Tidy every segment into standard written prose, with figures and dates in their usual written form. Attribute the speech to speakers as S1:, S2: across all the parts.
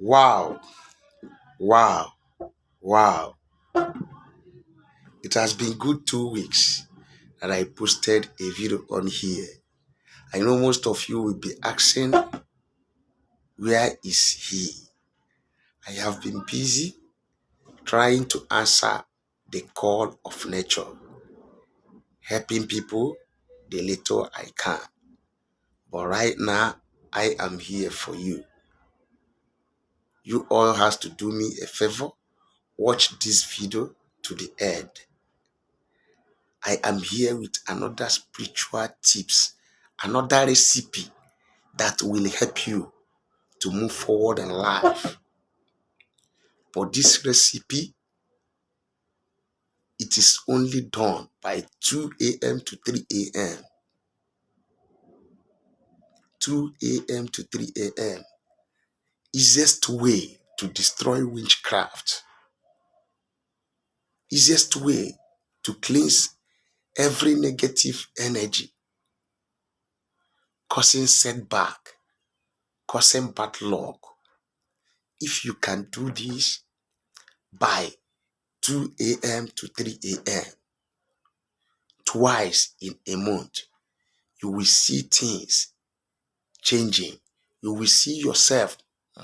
S1: Wow, wow, wow. It has been good 2 weeks that I posted a video on here. I know most of you will be asking, where is he? I have been busy trying to answer the call of nature, helping people the little I can. But right now, I am here for you. You all has to do me a favor. Watch this video to the end. I am here with another spiritual tips, another recipe that will help you to move forward in life. But this recipe, it is only done by 2 a.m. to 3 a.m. 2 a.m. to 3 a.m. Easiest way to destroy witchcraft. Easiest way to cleanse every negative energy, causing setback, causing bad luck. If you can do this by 2 a.m. to 3 a.m. twice in a month, you will see things changing. You will see yourself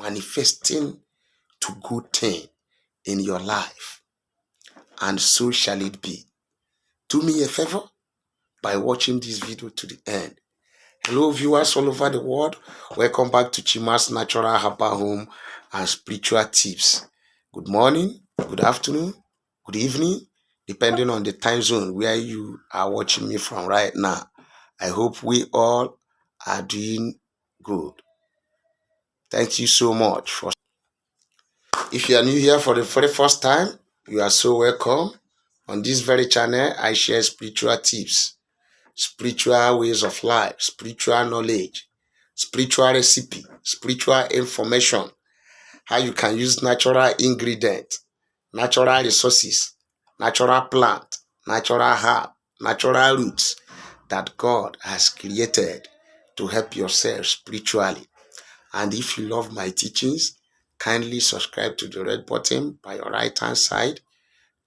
S1: manifesting to good thing in your life. And so shall it be. Do me a favor by watching this video to the end. Hello viewers all over the world. Welcome back to Chima's Natural Herbal Home and Spiritual Tips. Good morning, good afternoon, good evening, depending on the time zone where you are watching me from right now. I hope we all are doing good. Thank you so much. If you are new here for the very first time, you are so welcome. On this very channel, I share spiritual tips, spiritual ways of life, spiritual knowledge, spiritual recipe, spiritual information, how you can use natural ingredients, natural resources, natural plant, natural herb, natural roots that God has created to help yourself spiritually. And if you love my teachings, kindly subscribe to the red button by your right hand side.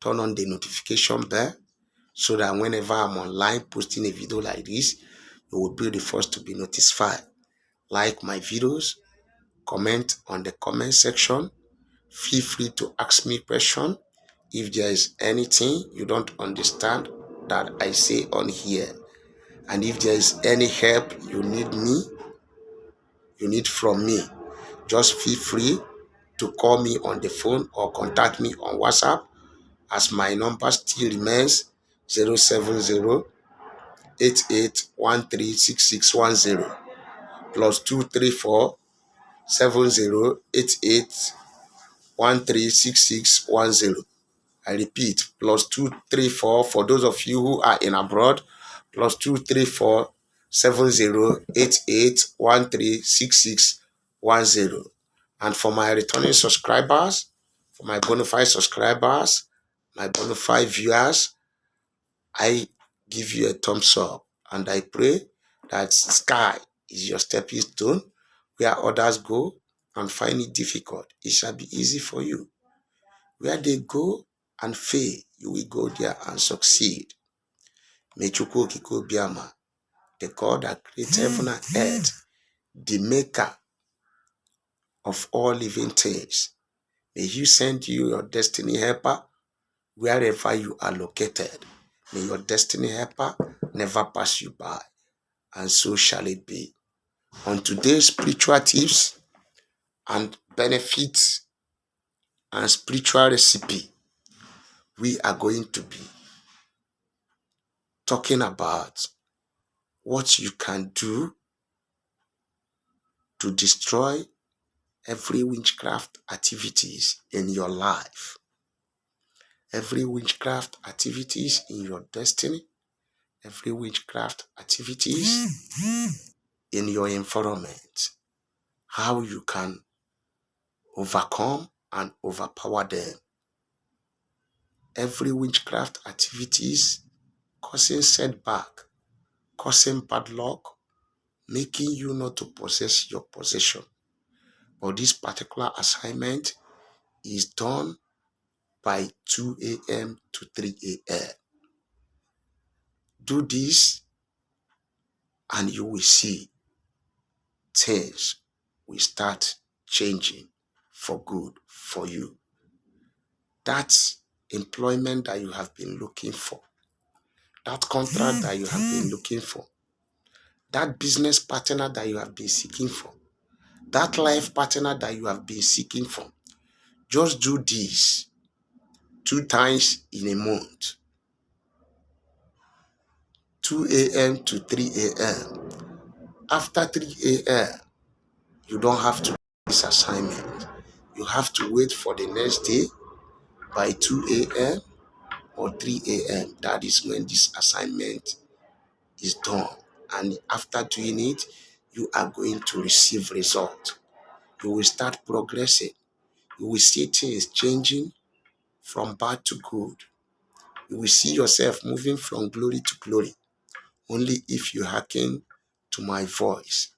S1: Turn on the notification bell so that whenever I'm online posting a video like this, you will be the first to be notified. Like my videos, comment on the comment section. Feel free to ask me questions if there is anything you don't understand that I say on here. And if there is any help you need from me, just feel free to call me on the phone or contact me on WhatsApp, as my number still remains 070 88136610 plus 234 7088136610. I repeat, plus 234 for those of you who are in abroad, plus 234 7088136610. And for my returning subscribers, for my bona fide subscribers, my bona fide viewers, I give you a thumbs up, and I pray that sky is your stepping stone. Where others go and find it difficult, it shall be easy for you. Where they go and fail, you will go there and succeed. Mechuko Kiko Biama, the God that creates heaven and earth, the maker of all living things, may He send you your destiny helper wherever you are located. May your destiny helper never pass you by, and so shall it be. On today's spiritual tips and benefits and spiritual recipe, we are going to be talking about what you can do to destroy every witchcraft activities in your life, every witchcraft activities in your destiny, every witchcraft activities in your environment, how you can overcome and overpower them. Every witchcraft activities causing setback, causing bad luck, making you not to possess your possession, But this particular assignment is done by 2 a.m. to 3 a.m. Do this and you will see things will start changing for good for you. That employment that you have been looking for, that contract that you have been looking for, that business partner that you have been seeking for, that life partner that you have been seeking for, just do this 2 times in a month, 2 a.m. to 3 a.m. After 3 a.m., you don't have to do this assignment. You have to wait for the next day by 2 a.m. or 3 a.m. That is when this assignment is done. And after doing it, you are going to receive result. You will start progressing. You will see things changing from bad to good. You will see yourself moving from glory to glory only if you hearken to my voice.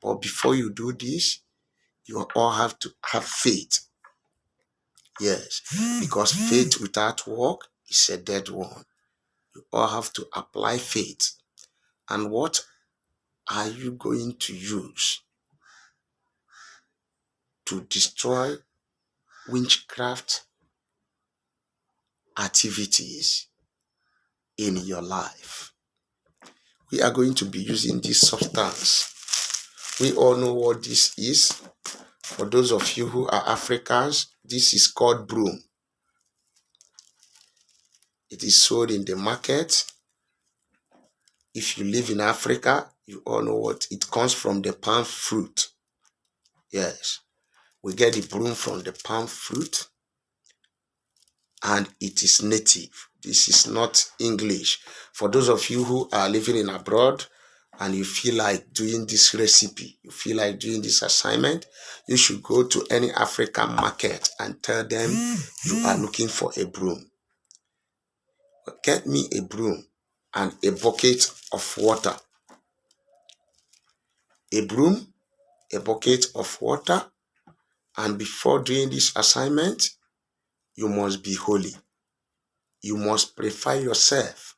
S1: But before you do this, you all have to have faith. Yes, because faith without work is a dead one. You all have to apply faith. And what are you going to use to destroy witchcraft activities in your life? We are going to be using this substance. We all know what this is. For those of you who are Africans, this is called broom. It is sold in the market. If you live in Africa, you all know what it comes from, the palm fruit. Yes, we get the broom from the palm fruit, and it is native. This is not English. For those of you who are living in abroad and you feel like doing this recipe, you feel like doing this assignment, you should go to any African market and tell them you are looking for a broom. Get me a broom and a bucket of water. A broom, a bucket of water, and before doing this assignment, you must be holy. You must purify yourself.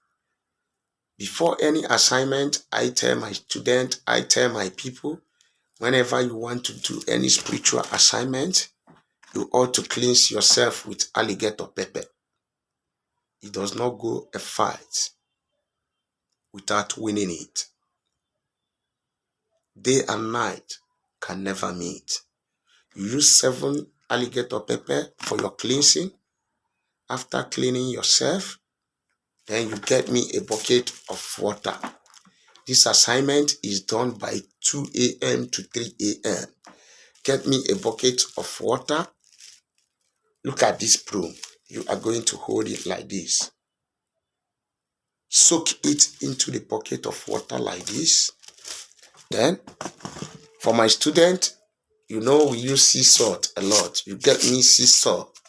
S1: Before any assignment, I tell my students, I tell my people, whenever you want to do any spiritual assignment, you ought to cleanse yourself with alligator pepper. It does not go a fight without winning it. Day and night can never meet. You use 7 alligator pepper for your cleansing. After cleaning yourself, then you get me a bucket of water. This assignment is done by 2 a.m. to 3 a.m. Get me a bucket of water. Look at this broom. You are going to hold it like this. Soak it into the bucket of water like this. Then, for my student, you know we use sea salt a lot. You get me sea salt.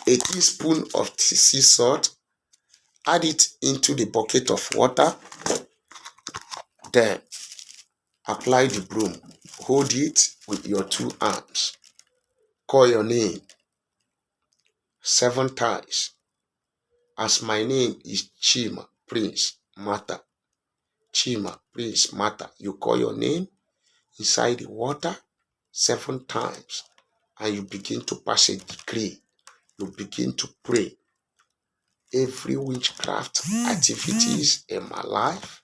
S1: A teaspoon of sea salt. Add it into the bucket of water. Then, apply the broom. Hold it with your 2 hands. Call your name 7 times. As my name is Chima, Prince, Mata. Chima, Prince, Mata. You call your name inside the water 7 times. And you begin to pass a decree. You begin to pray. Every witchcraft activities in my life,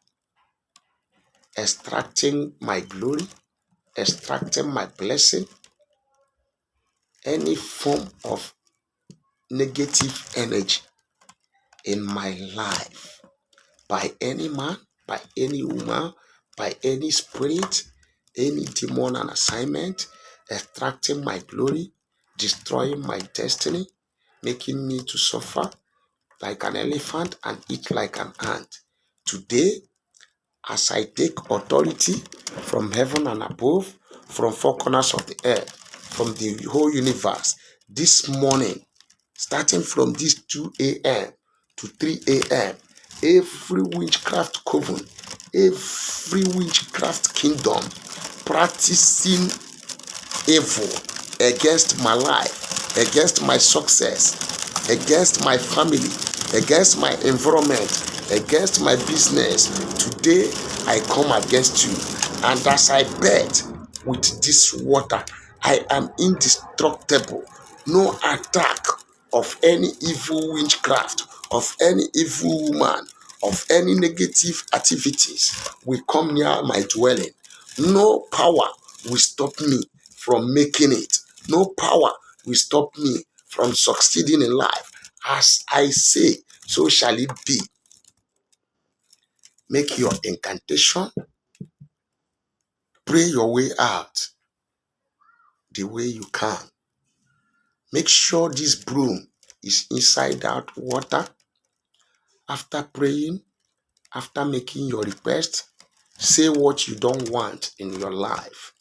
S1: extracting my glory, extracting my blessing, any form of negative energy in my life, by any man, by any woman, by any spirit, any demon and assignment, extracting my glory, destroying my destiny, making me to suffer like an elephant and eat like an ant. Today, as I take authority from heaven and above, from 4 corners of the earth, from the whole universe, this morning, starting from this 2 a.m. to 3 a.m., every witchcraft coven, every witchcraft kingdom practicing evil against my life, against my success, against my family, against my environment, against my business, today I come against you. And as I bet with this water, I am indestructible. No attack of any evil witchcraft, of any evil woman, of any negative activities will come near my dwelling. No power will stop me from making it. No power will stop me from succeeding in life. As I say, so shall it be. Make your incantation, pray your way out the way you can. Make sure this broom is inside that water. After praying, after making your request, say what you don't want in your life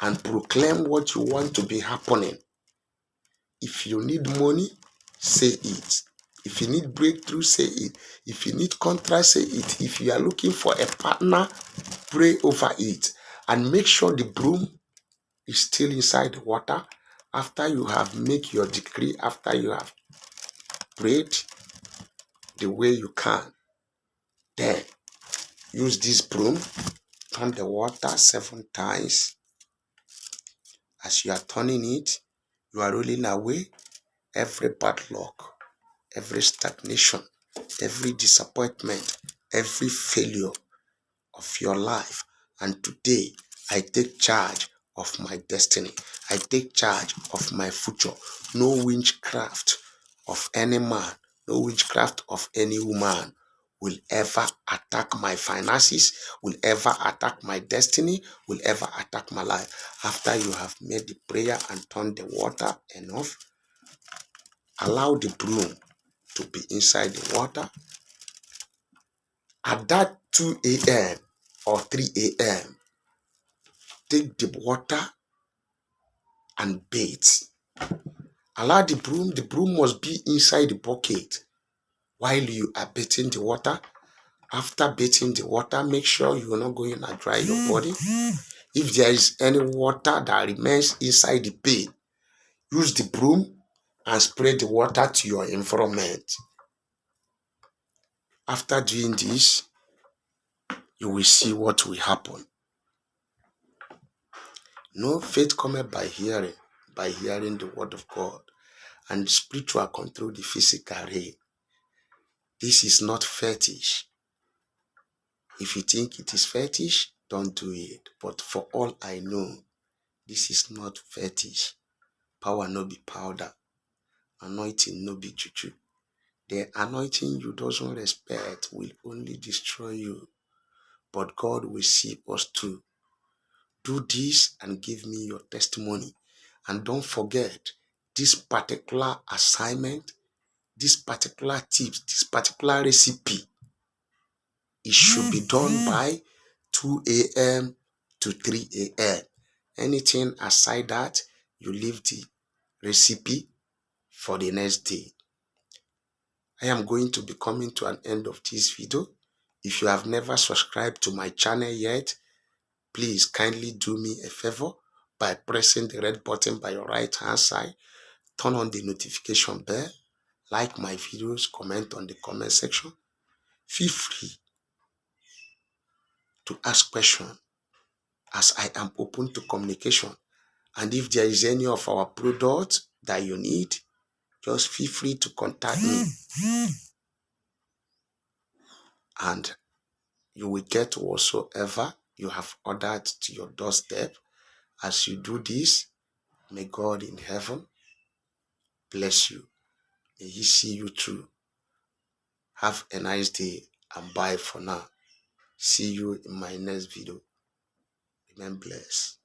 S1: and proclaim what you want to be happening. If you need money, say it. If you need breakthrough, say it. If you need contract, say it. If you are looking for a partner, pray over it. And make sure the broom is still inside the water. After you have made your decree, after you have prayed the way you can, then use this broom, turn the water 7 times. As you are turning it, you are rolling away every bad luck, every stagnation, every disappointment, every failure of your life. And today, I take charge of my destiny. I take charge of my future. No witchcraft of any man, no witchcraft of any woman will ever attack my finances, will ever attack my destiny, will ever attack my life. After you have made the prayer and turned the water enough, allow the broom to be inside the water. At that 2 a.m. or 3 a.m., take the water and bathe. Allow the broom must be inside the bucket while you are bathing the water. After bathing the water, make sure you are not going to dry your body. If there is any water that remains inside the bath, use the broom and spray the water to your environment. After doing this, you will see what will happen. No, faith cometh by hearing the word of God. And spiritual control the physical realm. This is not fetish. If you think it is fetish, don't do it. But for all I know, this is not fetish. Power no be powder. Anointing no be juju. The anointing you doesn't respect will only destroy you. But God will see us through. Do this and give me your testimony. And don't forget, this particular assignment, this particular tips, this particular recipe, it should be done by 2 a.m. to 3 a.m. Anything aside that, you leave the recipe for the next day. I am going to be coming to an end of this video. If you have never subscribed to my channel yet, please kindly do me a favor by pressing the red button by your right hand side. Turn on the notification bell. Like my videos, comment on the comment section. Feel free to ask questions as I am open to communication. And if there is any of our products that you need, just feel free to contact me. And you will get whatsoever you have ordered to your doorstep. As you do this, may God in heaven bless you. May He see you through. Have a nice day and bye for now. See you in my next video. Remain blessed.